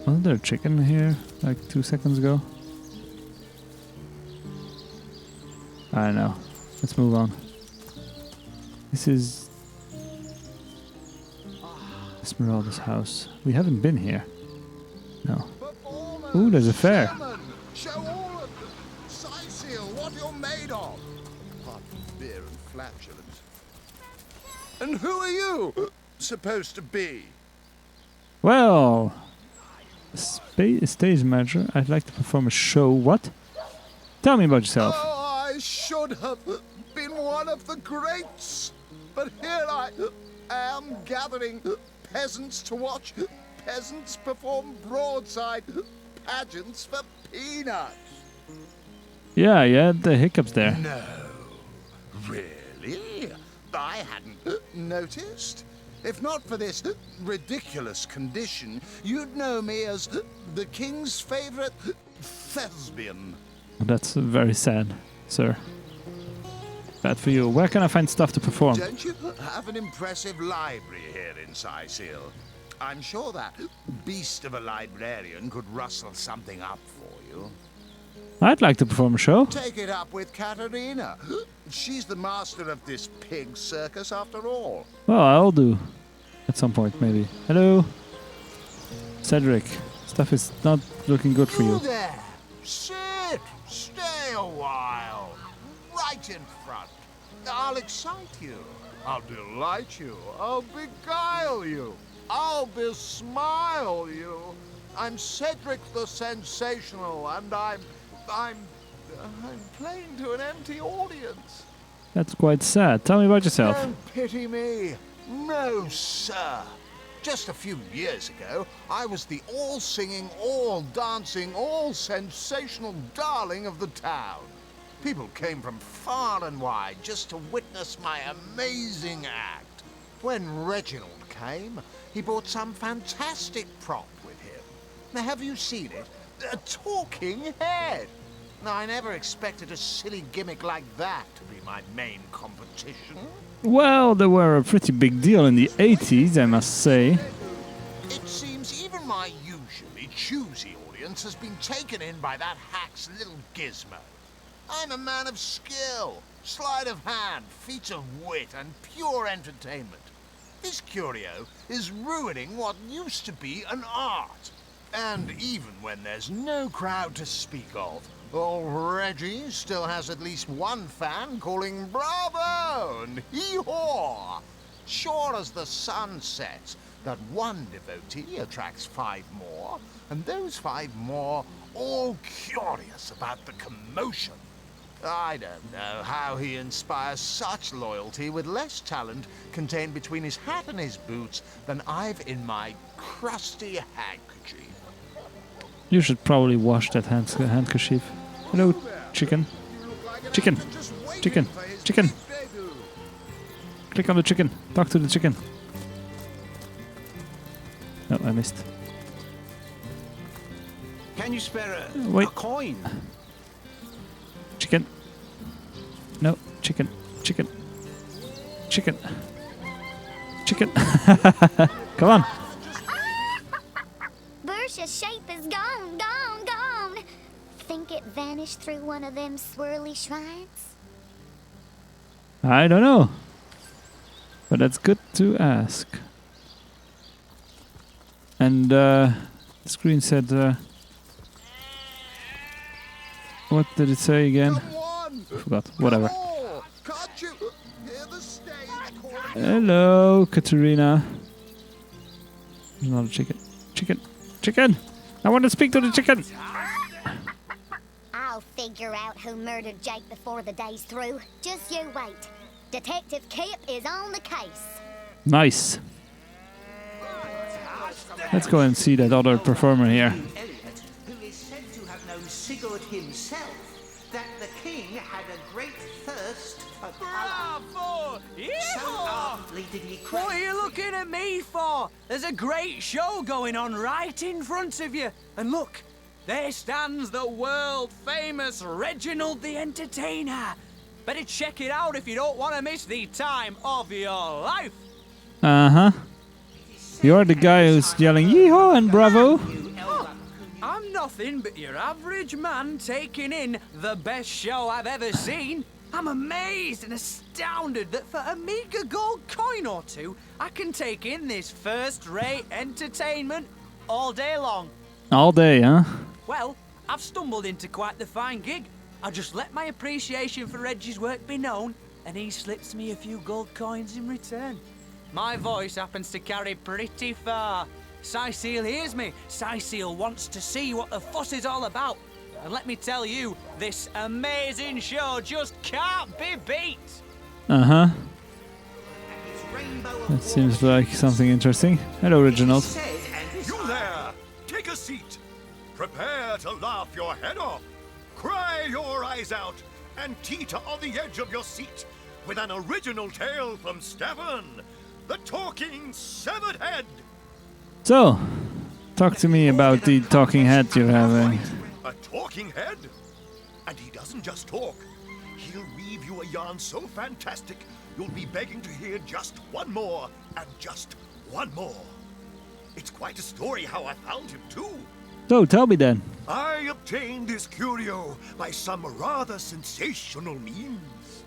Wasn't there a chicken here like 2 seconds ago? I don't know. Let's move on. This is Esmeralda's house. We haven't been here. No. Ooh, there's a fair. Show all of them. Seal what you're made of. Apart from beer and flatulence. And who are you supposed to be? Well, stage manager. I'd like to perform a show. What? Tell me about yourself. Oh, I should have been one of the greats. But here I am gathering peasants to watch peasants perform broadside pageants for peanuts. Yeah, the hiccups there. No, really? I hadn't noticed. If not for this ridiculous condition, you'd know me as the king's favorite thespian. That's very sad, sir. Bad for you. Where can I find stuff to perform? Don't you have an impressive library here in Seal? I'm sure that beast of a librarian could rustle something up for you. I'd like to perform a show. Take it up with Katerina. She's the master of this pig circus after all. Well, I'll do. At some point, maybe. Hello? Cedric. Stuff is not looking good for you. There! Sit! Stay a while. Right in front. I'll excite you. I'll delight you. I'll beguile you. I'll besmile you. I'm Cedric the Sensational, and I'm playing to an empty audience. That's quite sad. Tell me about yourself. Don't pity me. No, sir. Just a few years ago, I was the all-singing, all-dancing, all-sensational darling of the town. People came from far and wide just to witness my amazing act. When Reginald came, he brought some fantastic prop with him. Now, have you seen it? A talking head. Now, I never expected a silly gimmick like that to be my main competition. Well, they were a pretty big deal in the 80s, I must say. It seems even my usually choosy audience has been taken in by that hack's little gizmo. I'm a man of skill, sleight of hand, feats of wit, and pure entertainment. This curio is ruining what used to be an art. And even when there's no crowd to speak of, old Reggie still has at least one fan calling bravo and hee-haw. Sure as the sun sets, that one devotee attracts 5 more, and those 5 more all curious about the commotion. I don't know how he inspires such loyalty with less talent contained between his hat and his boots than I've in my crusty handkerchief. You should probably wash that handkerchief. Hello, chicken. Chicken. Chicken. Chicken. Click on the chicken. Talk to the chicken. No, I missed. Can you spare a Wait. coin? Chicken. No, chicken. Chicken. Chicken. Chicken. Come on. Bercia's shape is gone. Think it vanished through one of them swirly shrines? I don't know. But that's good to ask. And the screen said... what did it say again? I forgot. Whatever. Can't you hear the stage calling? Hello, Katerina. There's another chicken. Chicken! I want to speak to the chicken! I'll figure out who murdered Jake before the day's through. Just you wait. Detective Kip is on the case. Nice. Let's go and see that other performer here. Elliot, who is said to have known Sigurd himself, that the king had a great thirst for power. Bravo! So ardently did he crave. What are you looking at me for? There's a great show going on right in front of you. And look, there stands the world-famous Reginald the Entertainer. Better check it out if you don't want to miss the time of your life. Uh-huh. You're the guy who's yelling yeehaw and bravo. You, Elder nothing but your average man taking in the best show I've ever seen. I'm amazed and astounded that for a meager gold coin or two, I can take in this first-rate entertainment all day long. All day, huh? Well, I've stumbled into quite the fine gig. I just let my appreciation for Reggie's work be known, and he slips me a few gold coins in return. My voice happens to carry pretty far. Cecile hears me. Cecile wants to see what the fuss is all about. And let me tell you, this amazing show just can't be beat. Uh-huh. Rainbow of That seems like something interesting. Hello, Reginald. You there! Take a seat. Prepare to laugh your head off, cry your eyes out, and teeter on the edge of your seat with an original tale from Stefan, the talking severed head. So, talk to me about the talking head you're having. A talking head? And he doesn't just talk. He'll weave you a yarn so fantastic, you'll be begging to hear just one more, and just one more. It's quite a story how I found him, too. So, tell me then. I obtained this curio by some rather sensational means.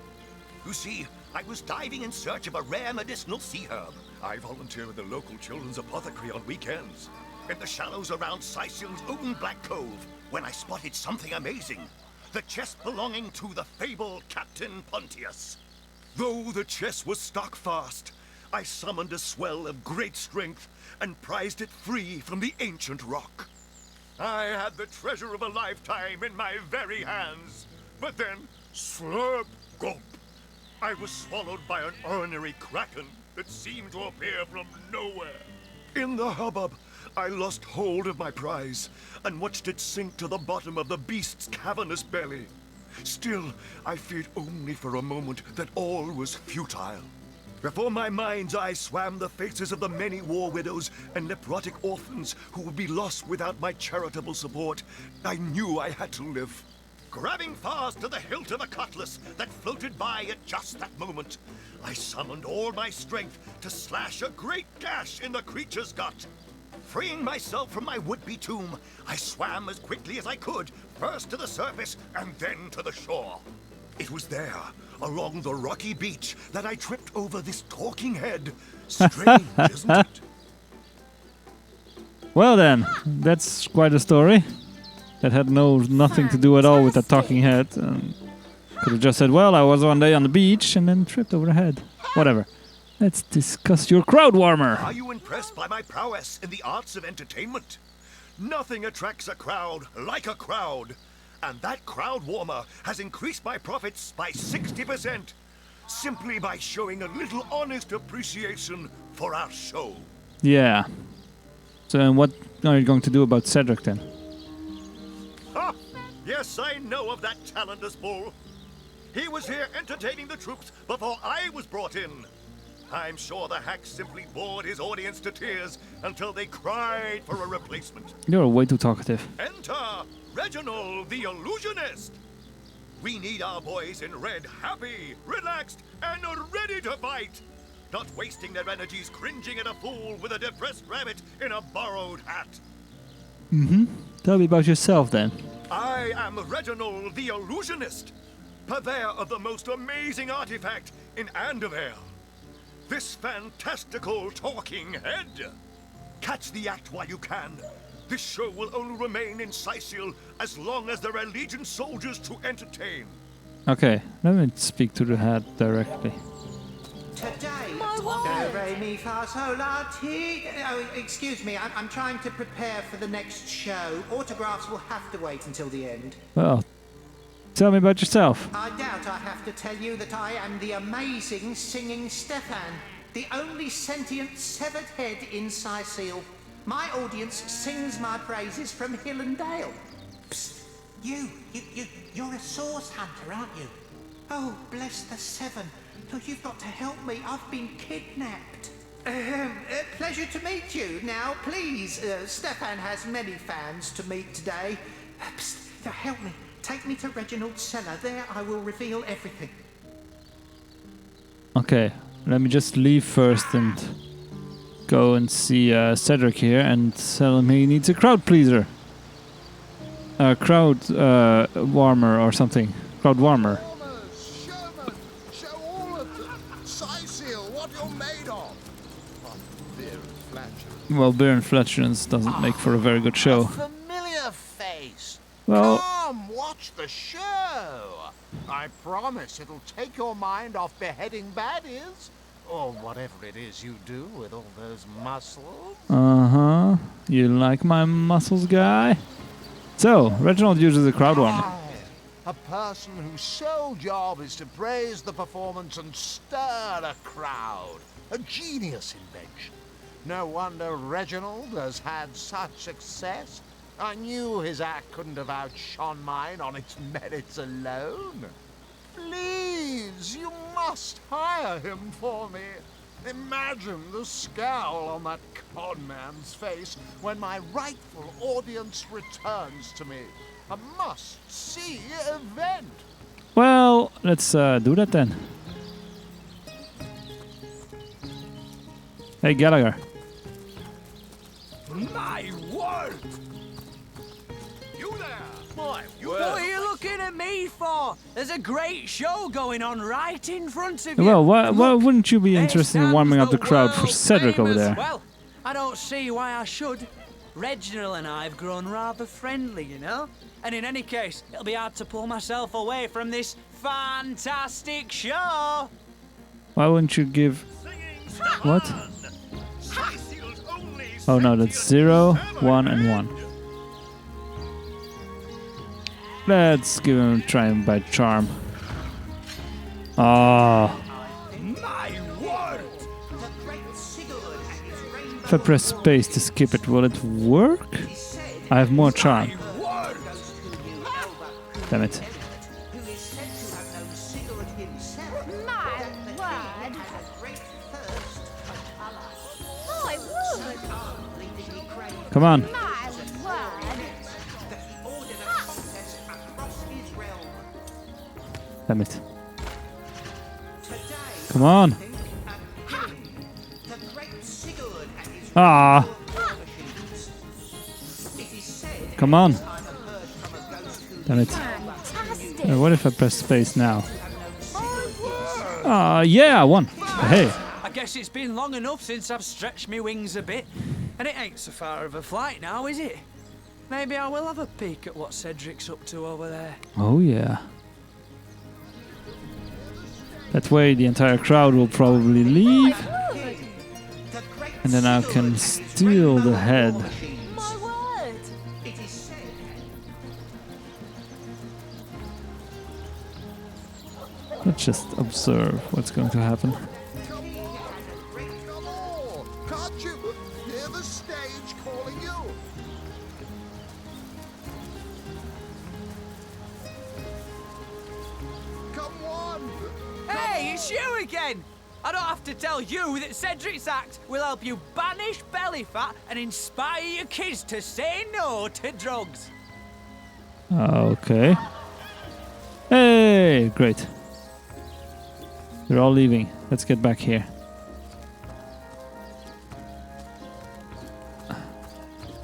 You see, I was diving in search of a rare medicinal sea herb. I volunteer with the local children's apothecary on weekends, in the shallows around Sicile's own Black Cove, when I spotted something amazing. The chest belonging to the fabled Captain Pontius. Though the chest was stuck fast, I summoned a swell of great strength and prized it free from the ancient rock. I had the treasure of a lifetime in my very hands. But then, slurp, gulp, I was swallowed by an ornery kraken that seemed to appear from nowhere. In the hubbub, I lost hold of my prize and watched it sink to the bottom of the beast's cavernous belly. Still, I feared only for a moment that all was futile. Before my mind's eye swam the faces of the many war widows and necrotic orphans who would be lost without my charitable support. I knew I had to live. Grabbing fast to the hilt of a cutlass that floated by at just that moment, I summoned all my strength to slash a great gash in the creature's gut. Freeing myself from my would-be tomb, I swam as quickly as I could, first to the surface and then to the shore. It was there, along the rocky beach, that I tripped over this talking head. Strange, isn't it? Well then, that's quite a story. That had nothing to do at all with that talking head. Could have just said, well, I was one day on the beach and then tripped over the head. Whatever. Let's discuss your crowd warmer. Are you impressed by my prowess in the arts of entertainment? Nothing attracts a crowd like a crowd. And that crowd warmer has increased my profits by 60%, simply by showing a little honest appreciation for our show. Yeah. So what are you going to do about Cedric then? Ah, yes, I know of that talentless bull. He was here entertaining the troops before I was brought in. I'm sure the hack simply bored his audience to tears until they cried for a replacement. You're way too talkative. Enter Reginald the Illusionist. We need our boys in red happy, relaxed, and ready to fight. Not wasting their energies cringing at a fool with a depressed rabbit in a borrowed hat. Tell me about yourself then. I am Reginald the Illusionist, purveyor of the most amazing artifact in Andevale. This fantastical talking head. Catch the act while you can. This show will only remain in Sicile as long as there are Legion soldiers to entertain. Okay, let me speak to the head directly. Today, My do, wife. re, mi, fa, sol, la, ti. Oh, excuse me, I'm trying to prepare for the next show. Autographs will have to wait until the end. Well, tell me about yourself. I doubt I have to tell you that I am the amazing singing Stefan, the only sentient severed head in Sicile. My audience sings my praises from hill and dale. Psst, you're a source hunter, aren't you? Oh, bless the seven. Look, you've got to help me. I've been kidnapped. Pleasure to meet you. Now, please, Stefan has many fans to meet today. Psst, now help me. Take me to Reginald's cellar. There I will reveal everything. Okay, let me just leave first and go and see Cedric here and tell him he needs a crowd pleaser. crowd warmer or something. Crowd warmer. Performers, showmen, show all of them. Seal, what you're made of. Oh, beer and flatulence. Well, beer and flatulence doesn't make for a very good A show. familiar face. Well, Come, watch the show. I promise it'll take your mind off beheading baddies. Or whatever it is you do with all those muscles. uh-huh. You like my muscles, guy? So, Reginald uses a crowd warmer. A person whose sole job is to praise the performance and stir a crowd. A genius invention. No wonder Reginald has had such success. I knew his act couldn't have outshone mine on its merits alone. Please, you must hire him for me. Imagine the scowl on that conman's face when my rightful audience returns to me. A must-see event. Well, let's do that then. Hey, Gallagher. My word! You there! My What are you looking at me for? There's a great show going on right in front of you. Well, why Look, wouldn't you be there interested in stands warming up the crowd for world Cedric over famous- there? Well, I don't see why I should. Reginald and I have grown rather friendly, you know? And in any case, it'll be hard to pull myself away from this fantastic show. Why wouldn't you give... What? Oh no, that's 0, 1, and 1. Let's give him a try by charm. Ah. My word! If I press space to skip it, will it work? I have more charm. Word! Damn it. My word. My word. Come on. My word. Damn it. Come on. Ah. Come on. Damn it. Fantastic. What if I press space now? Yeah, I won. Hey. I guess it's been long enough since I've stretched my wings a bit. And it ain't so far of a flight now, is it? Maybe I will have a peek at what Cedric's up to over there. Oh yeah. That way the entire crowd will probably leave. And then I can steal the head. My word. Let's just observe what's going to happen. Come on! Can't you hear the stage calling you? Come on! Hey, it's you again! I don't have to tell you that Cedric's act will help you banish belly fat and inspire your kids to say no to drugs. Okay. Hey, great. They're all leaving. Let's get back here.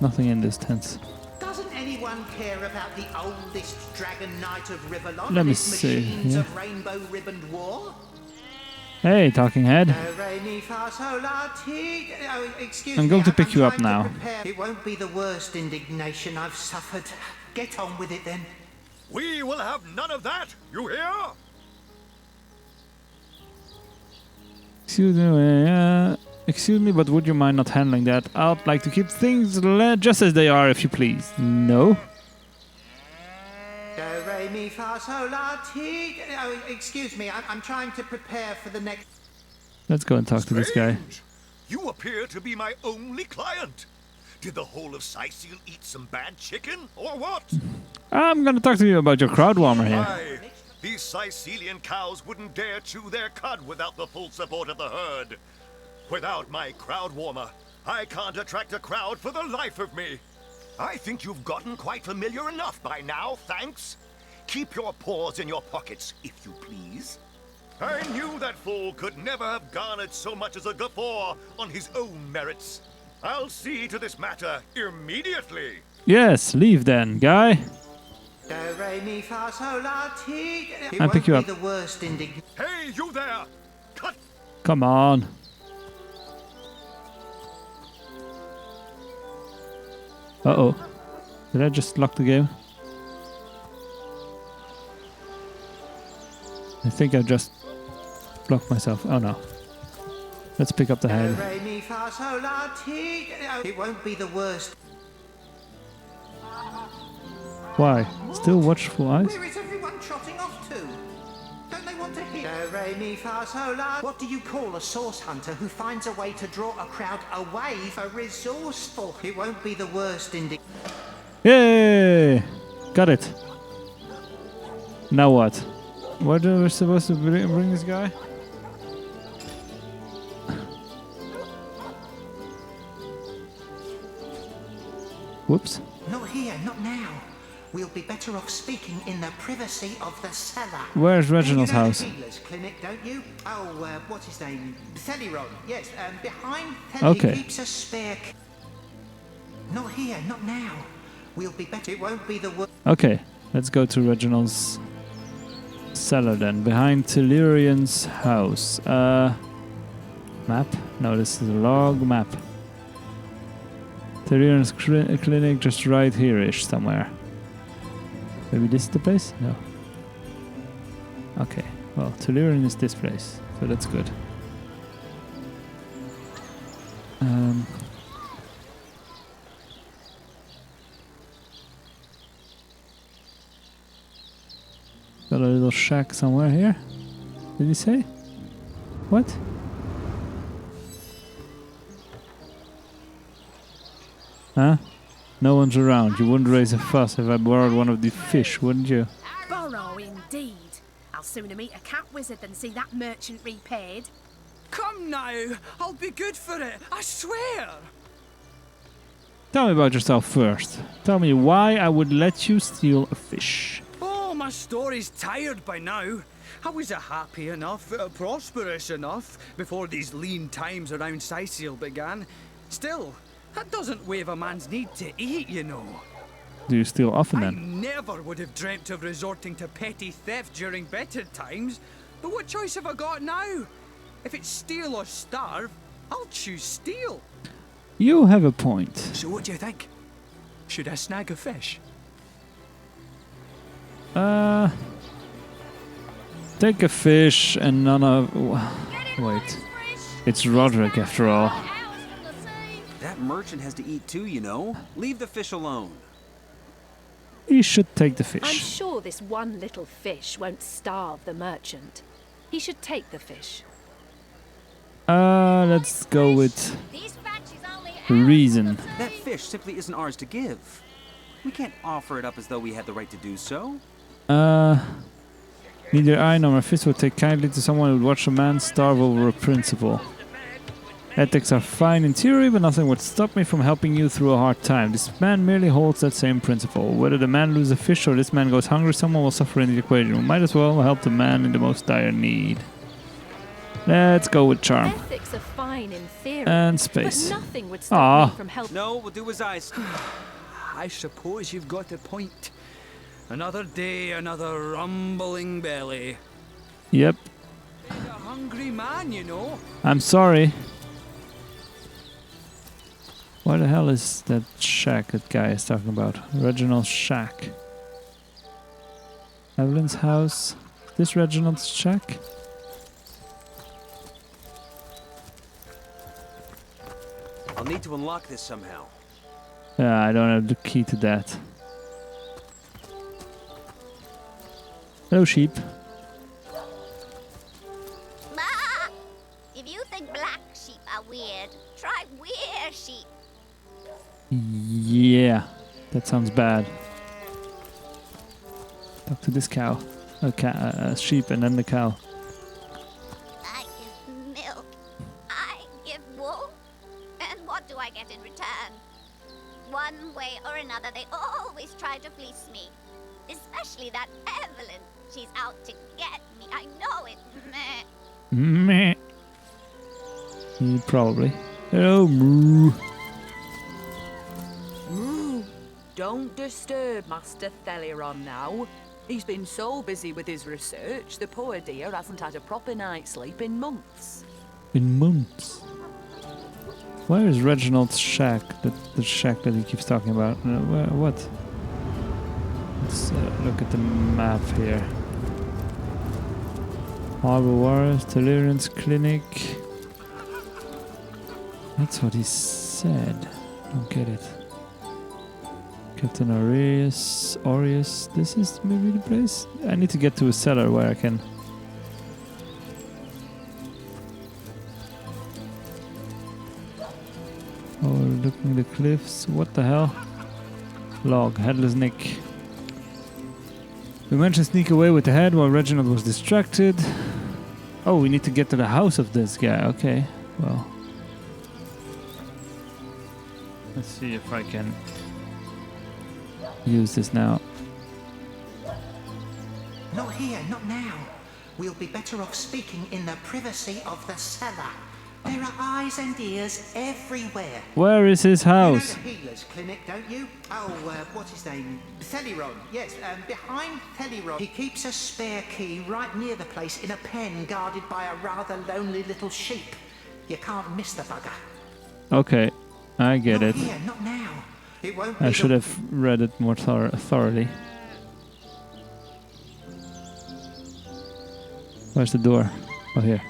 Nothing in this tent. Doesn't anyone care about the oldest dragon knight of Riverlon? Let me and his see, machines yeah. of rainbow ribboned war? Hey, talking head. Re, mi, fa, sol, la, ti. Oh, excuse I'm me, going to pick you up trying to now. prepare. It won't be the worst indignation I've suffered. Get on with it then. We will have none of that, you hear? Excuse me, but would you mind not handling that? I'd like to keep things just as they are, if you please. No? Do, re, mi, fa, sol, la, ti. Oh, excuse me, I'm trying to prepare for the next... Let's go and talk to this guy. Strange. You appear to be my only client. Did the whole of Sicil eat some bad chicken, or what? I'm gonna talk to you about your crowd warmer here. Aye, these Sicilian cows wouldn't dare chew their cud without the full support of the herd. Without my crowd warmer, I can't attract a crowd for the life of me. I think you've gotten quite familiar enough by now, thanks. Keep your paws in your pockets, if you please. I knew that fool could never have garnered so much as a guffaw on his own merits. I'll see to this matter immediately. Yes, leave then, guy. Do, re, mi, fa, sol, la, ti. It I'll won't pick you be up. the worst indig. Hey, you there! Cut! Come on. Uh-oh. Did I just lock the game? I think I just blocked myself. Oh no. Let's pick up the Do, head. re, mi, fa, sol, la, ti. It won't be the worst. Why? Still watchful eyes? Where is everyone trotting off to? Don't they want to hear? Do, re, mi, fa, sol, la. What do you call a source hunter who finds a way to draw a crowd away for resourceful? It won't be the worst indeed. Yay! Got it. Now what? What are we supposed to bring this guy? Whoops. Not here, not now. We'll be better off speaking in the privacy of the cellar. Where's Reginald's You know house? the healer's clinic, don't you? Oh, what's his name? Celeron. Yes, behind Okay. Telly keeps a spare. Not here, not now. We'll be better. It won't be the worst. Okay, let's go to Reginald's cellar then. Behind Larian's house. Map? No, this is a log map. Larian's clinic just right here-ish somewhere. Maybe this is the place? No. Okay, well, Larian is this place, so that's good. Got a little shack somewhere here. Did he say? What? Huh? No one's around. You wouldn't raise a fuss if I borrowed one of the fish, wouldn't you? Borrow indeed. I'll sooner meet a cat wizard than see that merchant repaid. Come now, I'll be good for it, I swear. Tell me about yourself first. Tell me why I would let you steal a fish. Oh, my story's tired by now. I was happy enough, prosperous enough, before these lean times around Sicil began. Still, that doesn't waive a man's need to eat, you know. Do you steal often I then? never would have dreamt of resorting to petty theft during better times. But what choice have I got now? If it's steal or starve, I'll choose steal. You have a point. So what do you think? Should I snag a fish? Take a fish and none of... Wait. It's Roderick after all. That merchant has to eat too, you know. Leave the fish alone. He should take the I'm fish. sure this one little fish won't starve the merchant. He should take the fish. Let's go with reason. That fish simply isn't ours to give. We can't offer it up as though we had the right to do so. Neither I nor my fist would take kindly to someone who would watch a man starve over a principle. Ethics are fine in theory, but nothing would stop me from helping you through a hard time. This man merely holds that same principle. Whether the man loses a fish or this man goes hungry, someone will suffer in the equation. We might as well help the man in the most dire need. Let's go with charm. Ethics are fine in theory, And but space. nothing would stop me from helping. No, we'll do as I... I suppose you've got a point. Another day, another rumbling belly. Yep. A hungry man, you know. I'm sorry. Where the hell is that shack that guy is talking about? Reginald's shack. Evelyn's house. This Reginald's shack? I'll need to unlock this somehow. Yeah, I don't have the key to that. Hello, sheep. Ma! If you think black sheep are weird, try weird sheep. Yeah, that sounds bad. Talk to this cow. A sheep and then the cow. I give milk. I give wool. And what do I get in return? One way or another, they always try to fleece me. Especially that Evelyn. She's out to get me. I know it. Meh. Meh. Probably. Hello, moo. Don't disturb Master Theliron now. He's been so busy with his research, the poor dear hasn't had a proper night's sleep in months. In months. Where is Reginald's shack? The shack that he keeps talking about. What? Let's look at the map here. Harbor Wars, Larian's clinic. That's what he said. Don't get it. Captain Aureus. This is maybe the place? I need to get to a cellar where I can... Overlooking the cliffs. What the hell? Log. Headless Nick. We managed to sneak away with the head while Reginald was distracted. Oh, we need to get to the house of this guy. Okay, well. Let's see if I can use this now. Not here, not now. We'll be better off speaking in the privacy of the cellar. There are eyes and ears everywhere. Where is his house? You know the healer's clinic, don't you? Oh, what's his name? Theliron. Yes, behind Theliron. He keeps a spare key right near the place in a pen guarded by a rather lonely little sheep. You can't miss the bugger. Okay, I get it. Not here, not now. It won't be I should have read it more thoroughly. Where's the door? Oh, here.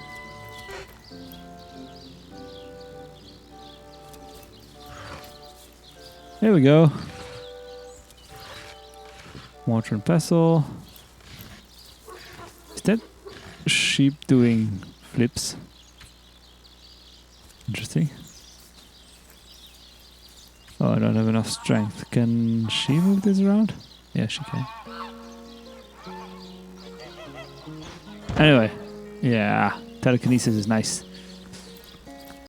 Here we go. Mortar and pestle. Is that sheep doing flips? Interesting. Oh, I don't have enough strength. Can she move this around? Yeah, she can. Anyway, yeah, telekinesis is nice.